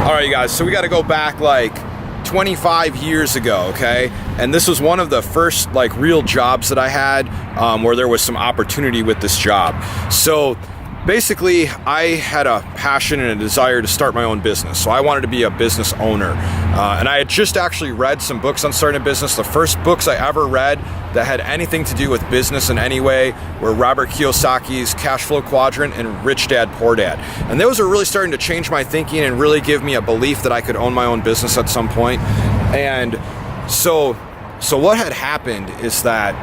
All right, you guys, so we got to go back like 25 years ago, okay? And this was one of the first like real jobs that I had where there was some opportunity with this job. So basically, I had a passion and a desire to start my own business. So I wanted to be a business owner. And I had just actually read some books on starting a business. The first books I ever read that had anything to do with business in any way were Robert Kiyosaki's Cash Flow Quadrant and Rich Dad, Poor Dad. And those are really starting to change my thinking and really give me a belief that I could own my own business at some point. And so what had happened is that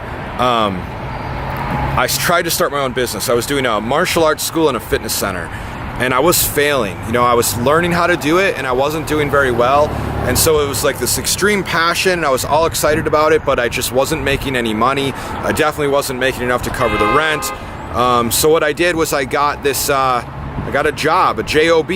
I tried to start my own business. I was doing a martial arts school and a fitness center, and I was failing. You know, I was learning how to do it, and I wasn't doing very well. And so it was like this extreme passion, and I was all excited about it, but I just wasn't making any money. I definitely wasn't making enough to cover the rent. So what I did was I got a job, a job,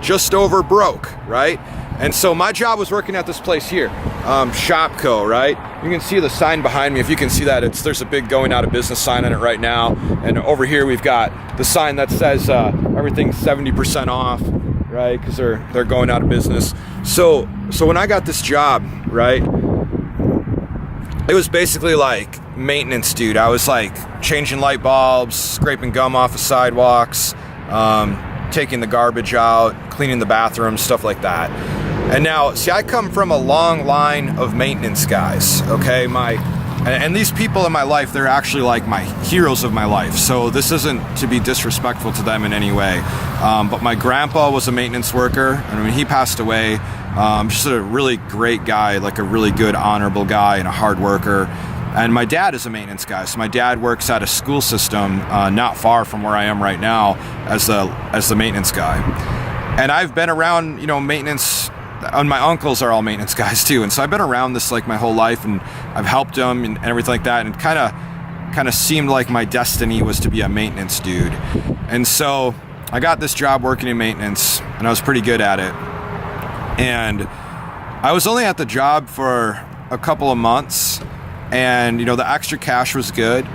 just over broke, right? And so my job was working at this place here, Shopco, right? You can see the sign behind me. If you can see that, there's a big going out of business sign on it right now. And over here we've got the sign that says everything's 70% off, right? Because they're going out of business. So when I got this job, right, it was basically like maintenance, dude. I was like changing light bulbs, scraping gum off of sidewalks, taking the garbage out, cleaning the bathroom, stuff like that. And now, see, I come from a long line of maintenance guys, okay? And these people in my life, they're actually like my heroes of my life. So this isn't to be disrespectful to them in any way. But my grandpa was a maintenance worker, and when he passed away, just a really great guy, like a really good, honorable guy and a hard worker. And my dad is a maintenance guy. So my dad works at a school system not far from where I am right now as the maintenance guy. And Of been around, you know, maintenance, and my uncles are all maintenance guys too. And so I've been around this like my whole life, and I've helped them and everything like that. And kind of seemed like my destiny was to be a maintenance dude. And so I got this job working in maintenance, and I was pretty good at it. And I was only at the job for a couple of months, and you know, the extra cash was good.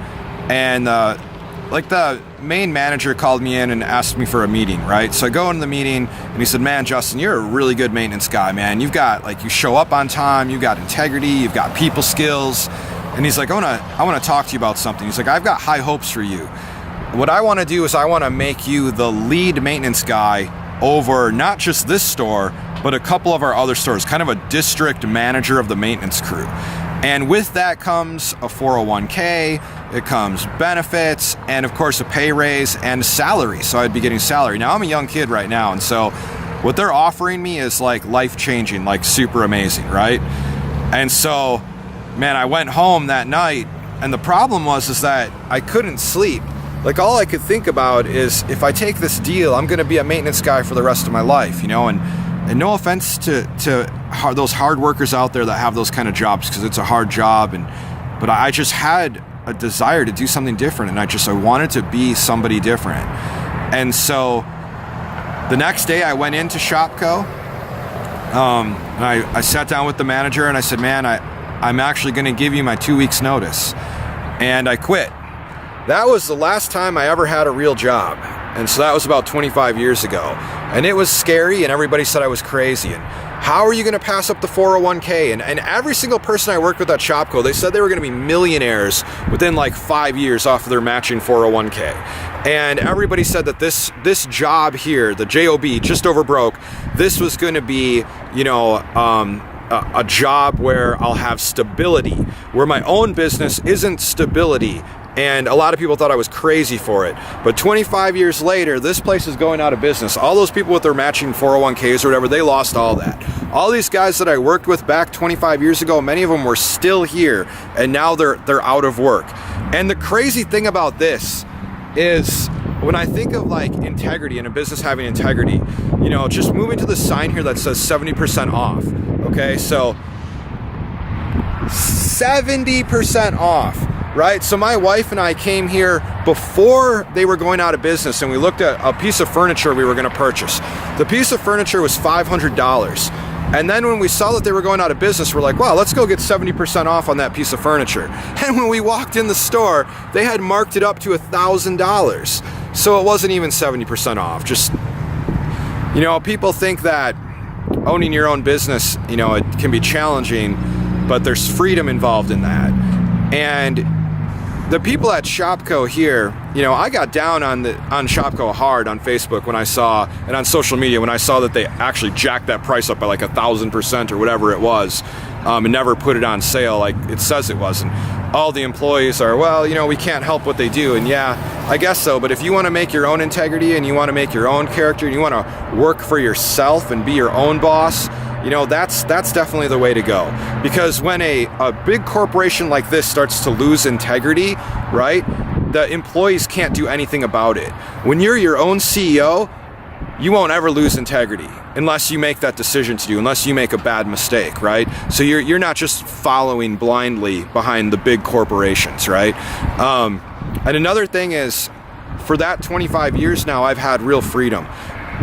And the main manager called me in and asked me for a meeting, right? So I go into the meeting, and he said, "Man, Justin, you're a really good maintenance guy, man. You've got, like, you show up on time, you've got integrity, you've got people skills." And he's like, I want to talk to you about something. He's like, "I've got high hopes for you. What I want to do is I want to make you the lead maintenance guy over not just this store, but a couple of our other stores, kind of a district manager of the maintenance crew. And with that comes a 401k, it comes benefits, and of course a pay raise and salary. So I'd be getting salary. Now I'm a young kid right now, and so what they're offering me is like life-changing, like super amazing, right? And so, man, I went home that night, and the problem was that I couldn't sleep. Like, all I could think about is, if I take this deal, I'm going to be a maintenance guy for the rest of my life, you know? And no offense to those hard workers out there that have those kind of jobs, because it's a hard job. But I just had a desire to do something different, and I wanted to be somebody different. And so the next day I went into Shopco, and I sat down with the manager, and I said, "Man, I'm actually going to give you my 2 weeks notice." And I quit. That was the last time I ever had a real job. And so that was about 25 years ago. And it was scary, and everybody said I was crazy. And how are you going to pass up the 401k? And every single person I worked with at Shopco, they said they were going to be millionaires within like 5 years off of their matching 401k. And everybody said that this job here, the job, just over broke, this was going to be, you know, a job where I'll have stability, where my own business isn't stability. And a lot of people thought I was crazy for it. But 25 years later, this place is going out of business. All those people with their matching 401ks or whatever, they lost all that. All these guys that I worked with back 25 years ago, many of them were still here, and now they're out of work. And the crazy thing about this is, when I think of like integrity and a business having integrity, you know, just moving to the sign here that says 70% off. Okay, so 70% off. Right? So my wife and I came here before they were going out of business, and we looked at a piece of furniture we were going to purchase. The piece of furniture was $500. And then when we saw that they were going out of business, we're like, wow, let's go get 70% off on that piece of furniture. And when we walked in the store, they had marked it up to $1,000. So it wasn't even 70% off. Just, you know, people think that owning your own business, you know, it can be challenging, but there's freedom involved in that. And the people at Shopko here, you know, I got down on Shopko hard on Facebook when I saw, and on social media when I saw that they actually jacked that price up by like 1,000% or whatever it was, and never put it on sale like it says it was. And all the employees are, well, you know, we can't help what they do. And yeah, I guess so. But if you want to make your own integrity and you want to make your own character and you want to work for yourself and be your own boss, you know, that's definitely the way to go. Because when a big corporation like this starts to lose integrity, right, the employees can't do anything about it. When you're your own CEO, you won't ever lose integrity unless you make that decision to do, unless you make a bad mistake, right? So you're not just following blindly behind the big corporations, right? And another thing is, for that 25 years now, I've had real freedom.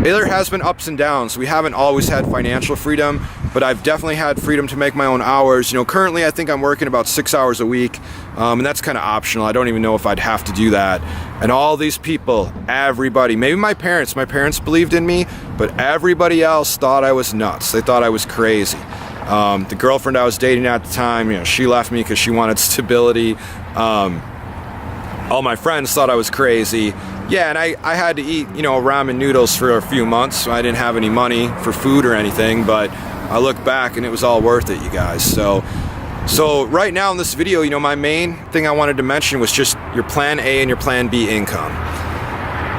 There has been ups and downs. We haven't always had financial freedom, but I've definitely had freedom to make my own hours. You know, currently I think I'm working about 6 hours a week, and that's kind of optional. I don't even know if I'd have to do that. And all these people, everybody, maybe my parents believed in me, but everybody else thought I was nuts. They thought I was crazy. The girlfriend I was dating at the time, you know, she left me because she wanted stability. All my friends thought I was crazy. Yeah, and I had to eat, you know, ramen noodles for a few months. So I didn't have any money for food or anything, but I look back and it was all worth it, you guys. So right now in this video, you know, my main thing I wanted to mention was just your plan A and your plan B income.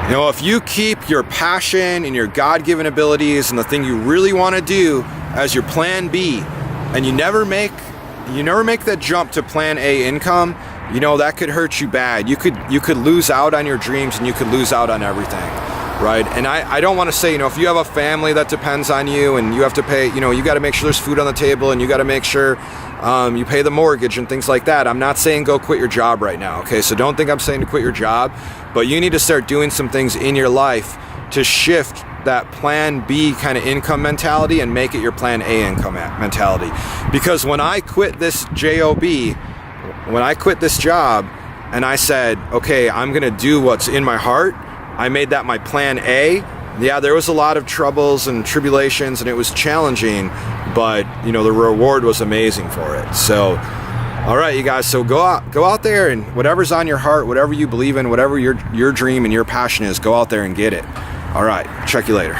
You know, if you keep your passion and your God-given abilities and the thing you really want to do as your plan B, and you never make that jump to plan A income, you know, that could hurt you bad. You could lose out on your dreams and you could lose out on everything, right? And I don't want to say, you know, if you have a family that depends on you and you have to pay, you know, you got to make sure there's food on the table and you got to make sure you pay the mortgage and things like that. I'm not saying go quit your job right now, okay? So don't think I'm saying to quit your job, but you need to start doing some things in your life to shift that plan B kind of income mentality and make it your plan A income mentality. Because when I quit this job, when I quit this job and I said, okay, I'm gonna do what's in my heart, I made that my plan A. Yeah, there was a lot of troubles and tribulations and it was challenging, but you know, the reward was amazing for it. So, all right, you guys, so go out there and whatever's on your heart, whatever you believe in, whatever your dream and your passion is, go out there and get it. All right, check you later.